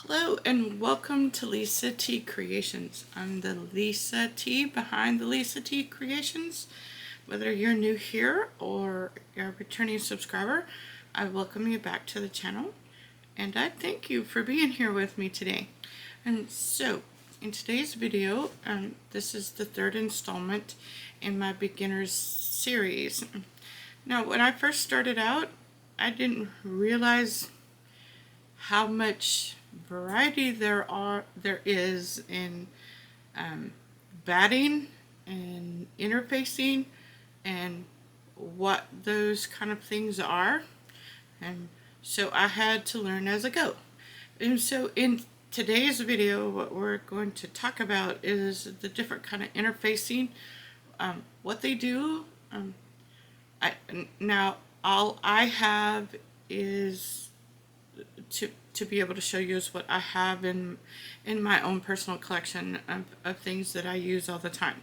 Hello and welcome to Lisa T Creations. I'm the Lisa T behind the Lisa T Creations. Whether you're new here or you're a returning subscriber, I welcome you back to the channel and I thank you for being here with me today. And so, in today's video, this is the third installment in my Beginners series. Now, when I first started out, I didn't realize how much variety there is in batting and interfacing and what those kind of things are, and so I had to learn as I go. And so in today's video, what we're going to talk about is the different kind of interfacing, what they do. Now all I have is to be able to show you is what I have in my own personal collection of things that I use all the time.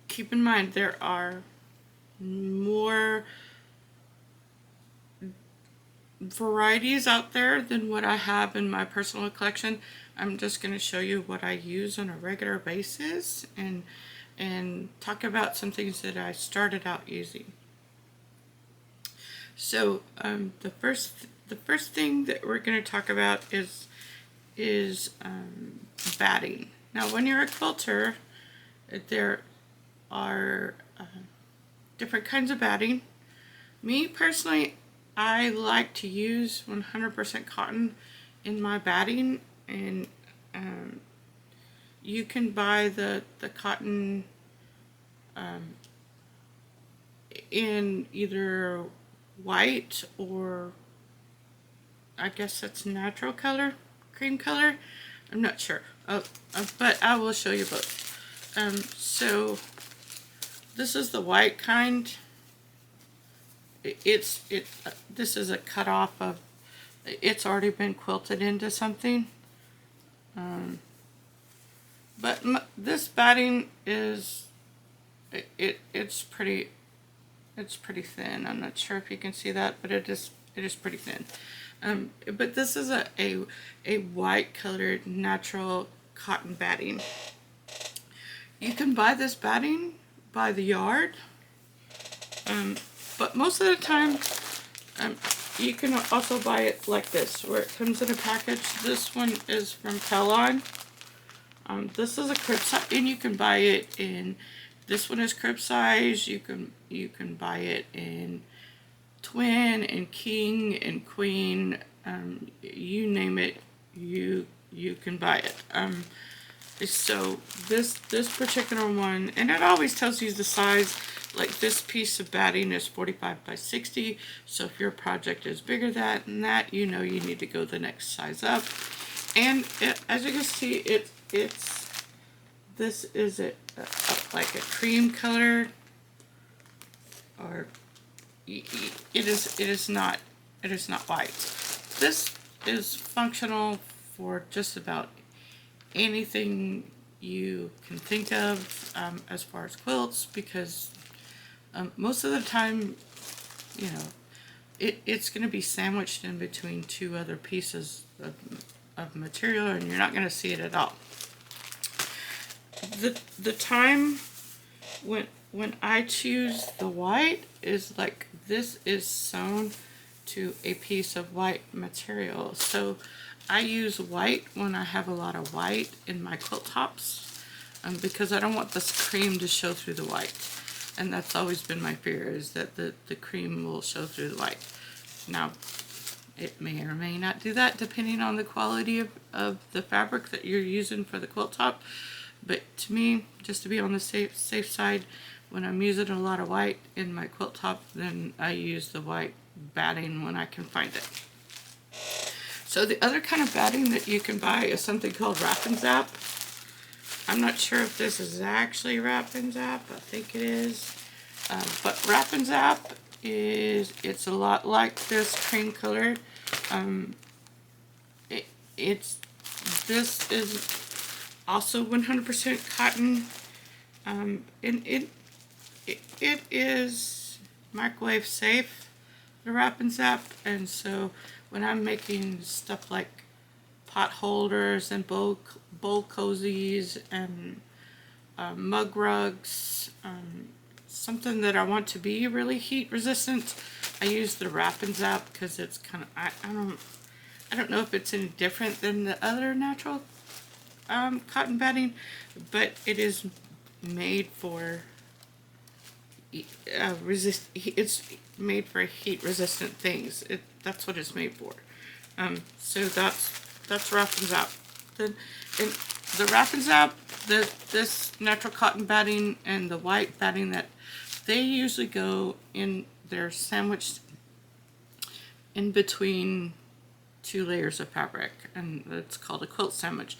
Keep in mind there are more varieties out there than what I have in my personal collection. I'm just going to show you what I use on a regular basis and talk about some things that I started out using. So the first thing that we're going to talk about is batting. Now, when you're a quilter, there are different kinds of batting. Me personally, I like to use 100% cotton in my batting, and you can buy the cotton in either white or I guess that's natural color, cream color. I'm not sure, but I will show you both. So this is the white kind. This is a cut off of. It's already been quilted into something. But this batting is it's pretty thin. I'm not sure if you can see that, but it is pretty thin. But this is a white colored natural cotton batting. You can buy this batting by the yard, but most of the time you can also buy it like this, where it comes in a package. This one is from Kellogg. This is a crib size, and you can buy it in. This one is crib size. You can buy it in twin and king and queen. You name it, you can buy it. So this particular one, and it always tells you the size. Like this piece of batting is 45 by 60. So if your project is bigger than that, you know you need to go the next size up. And as you can see, this is like a cream color, or it is not white. This is functional for just about anything you can think of as far as quilts, because most of the time, you know, it's going to be sandwiched in between two other pieces of material, and you're not going to see it at all. The time when I choose the white is like this is sewn to a piece of white material. So I use white when I have a lot of white in my quilt tops, because I don't want this cream to show through the white. And that's always been my fear, is that the cream will show through the white. Now, it may or may not do that depending on the quality of the fabric that you're using for the quilt top. But to me, just to be on the safe side, when I'm using a lot of white in my quilt top, then I use the white batting when I can find it. So the other kind of batting that you can buy is something called Wrap and Zap. I'm not sure if this is actually Wrap and Zap. I think it is. But Wrap and Zap it's a lot like this cream color. This is also 100% cotton, and it is microwave safe, the Wrap and Zap, and so when I'm making stuff like pot holders and bowl cozies and mug rugs, something that I want to be really heat resistant, I use the Wrap and Zap because it's kind of, I don't know if it's any different than the other natural cotton batting, but it is made for it's made for heat resistant things. That's what it's made for. So that's Wrap and Zap. Then in the Wrap and Zap, this natural cotton batting and the white batting, that they usually go in, they're sandwiched in between two layers of fabric, and it's called a quilt sandwich.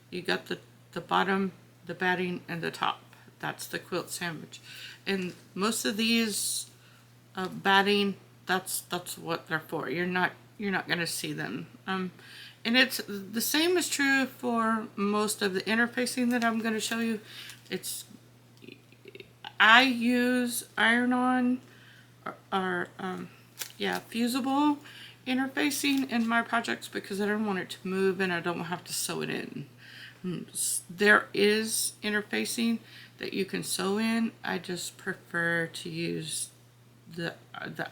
You got the bottom, the batting, and the top. That's the quilt sandwich. And most of these batting, that's what they're for. You're not going to see them. And it's the same is true for most of the interfacing that I'm going to show you. I use iron-on or fusible interfacing in my projects because I don't want it to move and I don't have to sew it in. There is interfacing that you can sew in. I just prefer to use the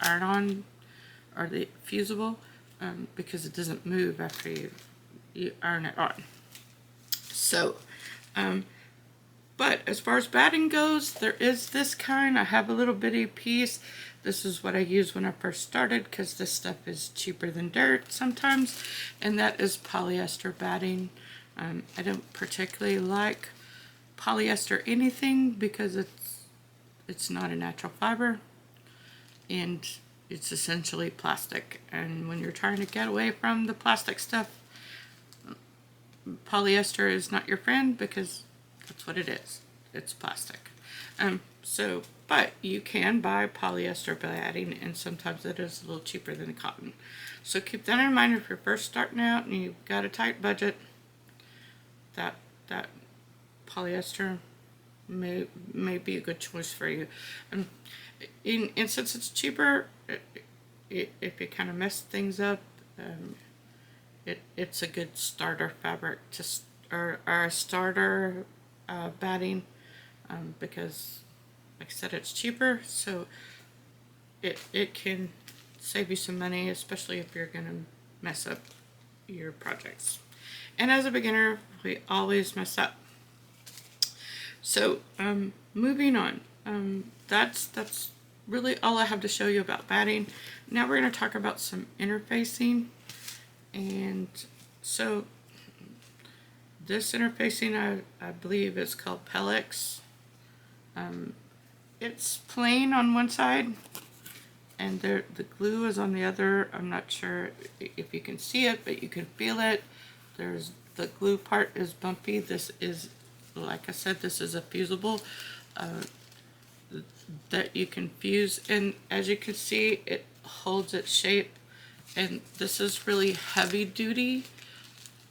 iron-on or the fusible because it doesn't move after you iron it on. So, but as far as batting goes, there is this kind. I have a little bitty piece. This is what I used when I first started because this stuff is cheaper than dirt sometimes, and that is polyester batting. I don't particularly like polyester anything because it's not a natural fiber and it's essentially plastic, and when you're trying to get away from the plastic stuff, polyester is not your friend because that's what it is. It's plastic. But you can buy polyester batting, and sometimes it is a little cheaper than cotton. So keep that in mind if you're first starting out and you've got a tight budget. That polyester may be a good choice for you. And since it's cheaper, if you kind of mess things up, it's a good starter fabric or a starter batting because, like I said, it's cheaper, so it can save you some money, especially if you're going to mess up your projects. And as a beginner, we always mess up. So moving on, that's really all I have to show you about batting. Now we're going to talk about some interfacing. And so this interfacing, I believe is called Pellex. It's plain on one side and the glue is on the other. I'm not sure if you can see it, but you can feel it. The glue part is bumpy. This is, like I said, this is a fusible that you can fuse, and as you can see, it holds its shape. And this is really heavy duty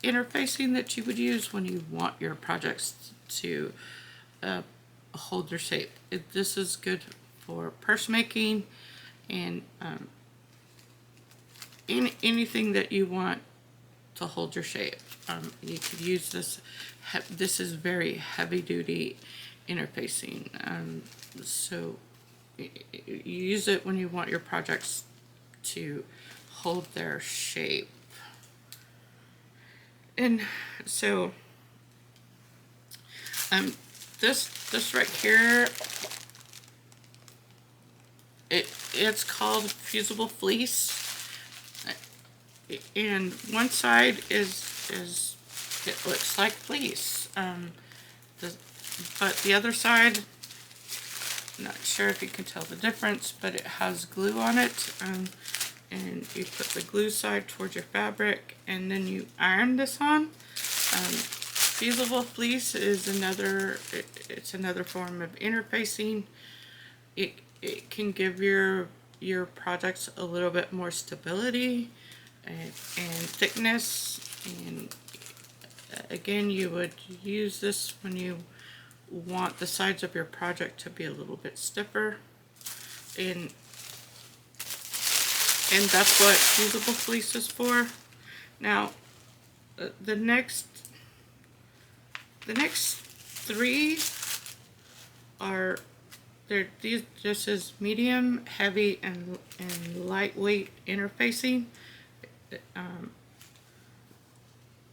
interfacing that you would use when you want your projects to hold their shape. This is good for purse making and anything that you want to hold your shape. You could use this. This is very heavy duty interfacing. So you use it when you want your projects to hold their shape. And so this right here, it's called fusible fleece, and one side is it looks like fleece, but the other side, not sure if you can tell the difference, but it has glue on it, and you put the glue side towards your fabric and then you iron this on. Fusible fleece is it's another form of interfacing. It can give your projects a little bit more stability and thickness, and again, you would use this when you want the sides of your project to be a little bit stiffer. And And that's what fusible fleece is for. Now, the next three are these. This is medium, heavy, and lightweight interfacing.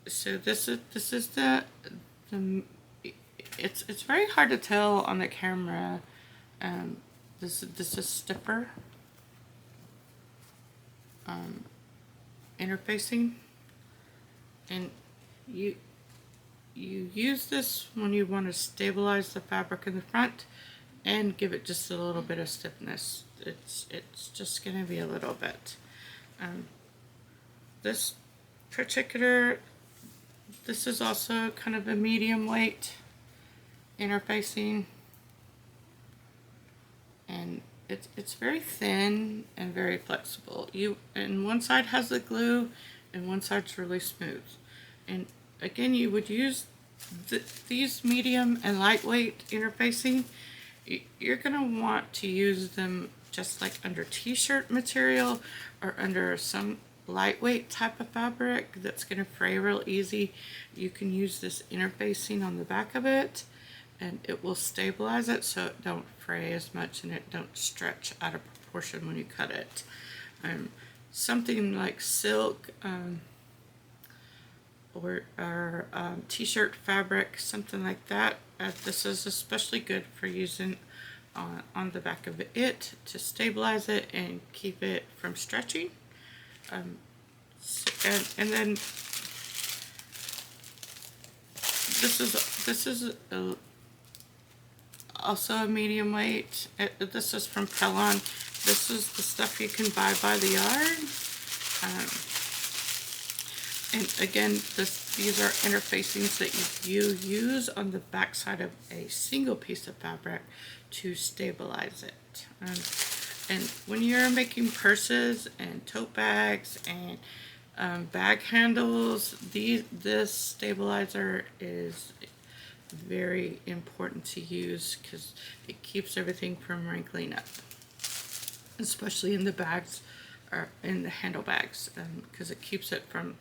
So this is the it's very hard to tell on the camera. This is stiffer interfacing, and you use this when you want to stabilize the fabric in the front and give it just a little bit of stiffness. It's just going to be a little bit. This particular, this is also kind of a medium weight interfacing, and it's very thin and very flexible. And one side has the glue and one side's really smooth. And again, you would use these medium and lightweight interfacing. You're going to want to use them just like under t-shirt material or under some lightweight type of fabric that's going to fray real easy. You can use this interfacing on the back of it, and it will stabilize it so it don't fray as much and it don't stretch out of proportion when you cut it. Something like silk or t-shirt fabric, something like that. This is especially good for using on the back of it to stabilize it and keep it from stretching. And then this is also a medium weight. This is from Pellon. This is the stuff you can buy by the yard. And again, these are interfacings that you use on the back side of a single piece of fabric to stabilize it. And when you're making purses and tote bags and bag handles, this stabilizer is very important to use because it keeps everything from wrinkling up, especially in the bags or in the handle bags, because it keeps it from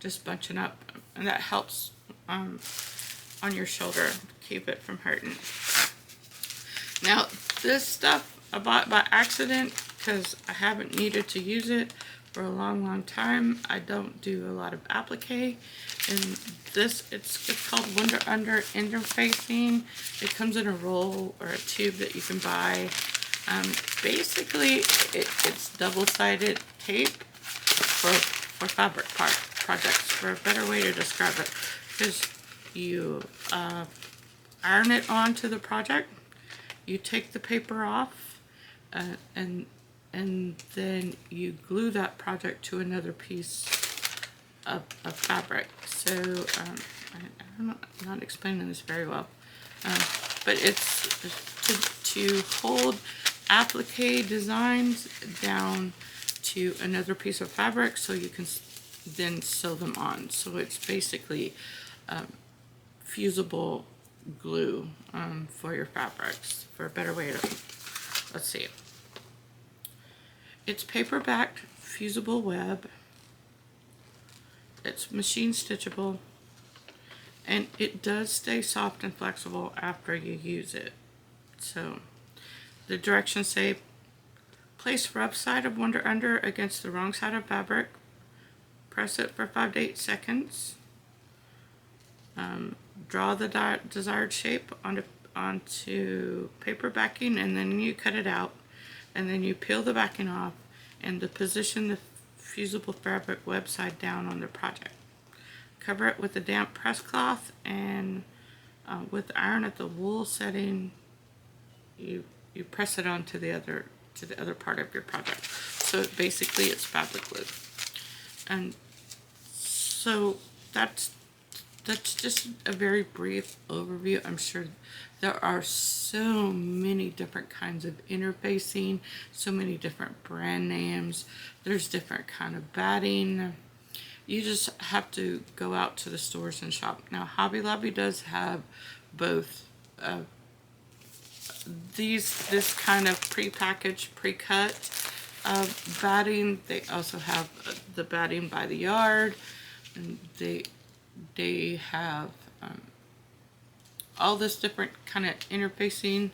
just bunching up, and that helps on your shoulder, keep it from hurting. Now, this stuff I bought by accident because I haven't needed to use it for a long time. I don't do a lot of applique, and this it's called Wonder Under interfacing. It comes in a roll or a tube that you can buy. Basically, it's double-sided tape for fabric projects, for a better way to describe it, because you iron it onto the project, you take the paper off, and then you glue that project to another piece of fabric. So I'm not explaining this very well, but it's to hold applique designs down to another piece of fabric so you can then sew them on. So it's basically fusible glue for your fabrics, for a better way to, let's see. It's paper-backed fusible web. It's machine stitchable, and it does stay soft and flexible after you use it. So the directions say, place rough side of Wonder Under against the wrong side of fabric. Press it for 5 to 8 seconds. Draw the desired shape onto paper backing, and then you cut it out, and then you peel the backing off and to position the fusible fabric web side down on the project. Cover it with a damp press cloth, and with the iron at the wool setting, you press it onto the other part of your project. So basically it's fabric glue. And so that's just a very brief overview. I'm sure there are so many different kinds of interfacing, so many different brand names. There's different kind of batting. You just have to go out to the stores and shop. Now, Hobby Lobby does have both this kind of pre-packaged, pre-cut batting. They also have the batting by the yard, and they have all this different kind of interfacing.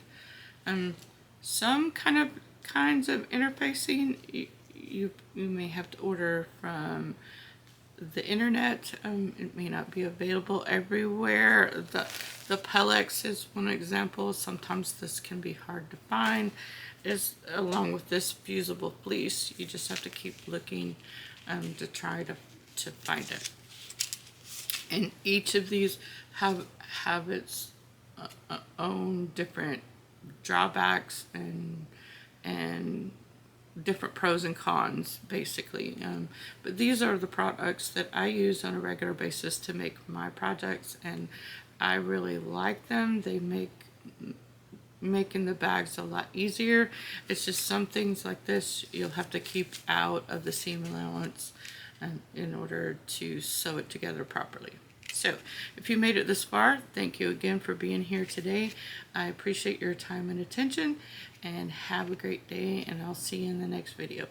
Some kinds of interfacing you may have to order from the internet. It may not be available everywhere. The Pellex is one example. Sometimes this can be hard to find. Along with this fusible fleece, you just have to keep looking to try to find it. And each of these have its own different drawbacks and different pros and cons, basically. But these are the products that I use on a regular basis to make my projects, and I really like them. They make making the bags a lot easier. It's just some things like this you'll have to keep out of the seam allowance in order to sew it together properly. So if you made it this far, thank you again for being here today. I appreciate your time and attention, and have a great day, and I'll see you in the next video.